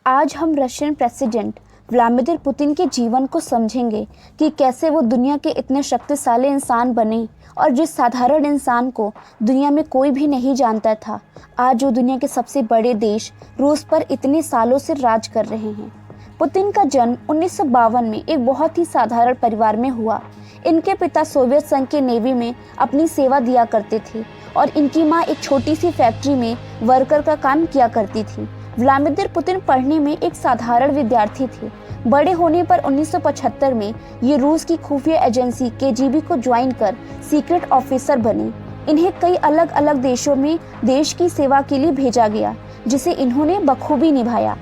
आज हम Russian president Vladimir Putin के जीवन को समझेंगे कि कैसे वो दुनिया के इतने शक्तिशाली इंसान बने और जिस साधारण इंसान को दुनिया में कोई भी नहीं जानता था, आज वो दुनिया के सबसे बड़े देश रूस पर इतने सालों से राज कर रहे हैं। पुतिन का जन्म 1952 में एक बहुत ही साधारण परिवार में हुआ। इनके पिता सोवियत संघ के नेवी में अपनी सेवा दिया करते थे और इनकी माँ एक छोटी सी फैक्ट्री में वर्कर का काम किया करती थी। व्लादिमीर पुतिन पढ़ने में एक साधारण विद्यार्थी थे। बड़े होने पर 1975 में ये रूस की खुफिया एजेंसी केजीबी को ज्वाइन कर सीक्रेट ऑफिसर बने। इन्हें कई अलग अलग देशों में देश की सेवा के लिए भेजा गया, जिसे इन्होंने बखूबी निभाया।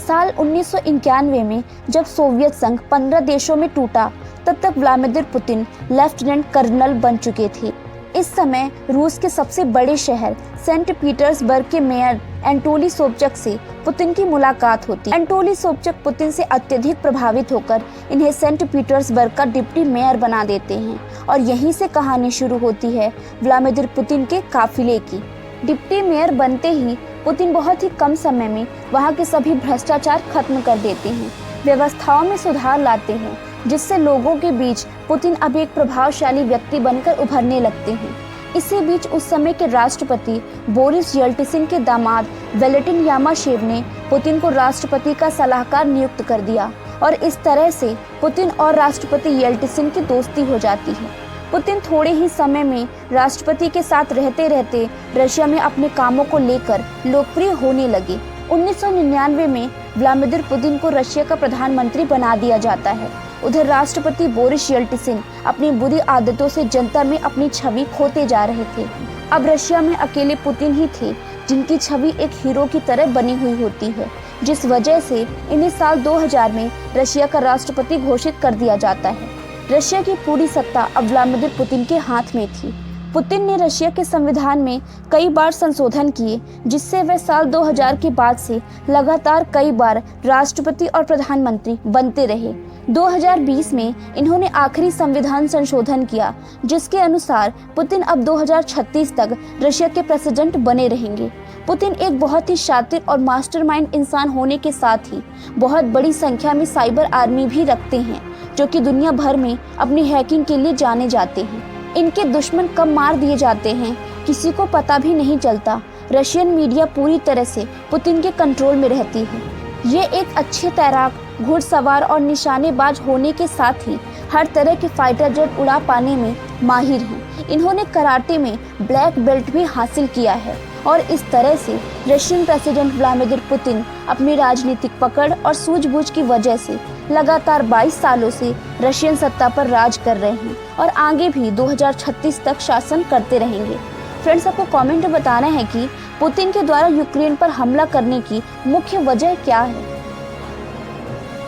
साल 1991 में जब सोवियत संघ 15 देशों में टूटा, तब तक व्लादिमीर पुतिन लेफ्टिनेंट कर्नल बन चुके थे। इस समय रूस के सबसे बड़े शहर सेंट पीटर्सबर्ग के मेयर एंटोली सोबचक से पुतिन की मुलाकात होती है। एंटोली सोबचक पुतिन से अत्यधिक प्रभावित होकर इन्हें सेंट पीटर्सबर्ग का डिप्टी मेयर बना देते हैं और यहीं से कहानी शुरू होती है व्लादिमीर पुतिन के काफिले की। डिप्टी मेयर बनते ही पुतिन बहुत ही कम समय में वहां के सभी भ्रष्टाचार खत्म कर देते हैं, व्यवस्थाओं में सुधार लाते हैं, जिससे लोगों के बीच पुतिन अब एक प्रभावशाली व्यक्ति बनकर उभरने लगते हैं। इसी बीच उस समय के राष्ट्रपति बोरिस येल्टसिन के दामाद वैलेंटिन यामाशेव ने पुतिन को राष्ट्रपति का सलाहकार नियुक्त कर दिया और इस तरह से पुतिन और राष्ट्रपति येल्टसिन की दोस्ती हो जाती है। पुतिन थोड़े ही समय में राष्ट्रपति के साथ रहते रहते रशिया में अपने कामों को लेकर लोकप्रिय होने लगे। 1999 में व्लादिमीर पुतिन को रशिया का प्रधानमंत्री बना दिया जाता है। उधर राष्ट्रपति बोरिस येल्टसिन अपनी बुरी आदतों से जनता में अपनी छवि खोते जा रहे थे। अब रशिया में अकेले पुतिन ही थे जिनकी छवि एक हीरो की तरह बनी हुई होती है, जिस वजह से इन्हें साल 2000 में रशिया का राष्ट्रपति घोषित कर दिया जाता है। रशिया की पूरी सत्ता अब व्लादिमीर पुतिन के हाथ में थी। पुतिन ने रशिया के संविधान में कई बार संशोधन किए, जिससे वे साल 2000 के बाद से लगातार कई बार राष्ट्रपति और प्रधानमंत्री बनते रहे। 2020 में इन्होंने आखिरी संविधान संशोधन किया, जिसके अनुसार पुतिन अब 2036 तक रशिया के प्रेसिडेंट बने रहेंगे। पुतिन एक बहुत ही शातिर और मास्टरमाइंड इंसान होने के साथ ही बहुत बड़ी संख्या में साइबर आर्मी भी रखते हैं, जो कि दुनिया भर में अपनी हैकिंग के लिए जाने जाते हैं। इनके दुश्मन कब मार दिए जाते हैं किसी को पता भी नहीं चलता। रशियन मीडिया पूरी तरह से पुतिन के कंट्रोल में रहती है। ये एक अच्छे तैराक, घुड़सवार और निशानेबाज होने के साथ ही हर तरह के फाइटर जेट उड़ा पाने में माहिर हैं। इन्होंने कराटे में ब्लैक बेल्ट भी हासिल किया है और इस तरह से रशियन प्रेसिडेंट व्लादिमीर पुतिन अपनी राजनीतिक पकड़ और सूझबूझ की वजह से लगातार 22 सालों से रशियन सत्ता पर राज कर रहे हैं और आगे भी 2036 तक शासन करते रहेंगे। फ्रेंड्स, आपको कमेंट में बताना है कि पुतिन के द्वारा यूक्रेन पर हमला करने की मुख्य वजह क्या है।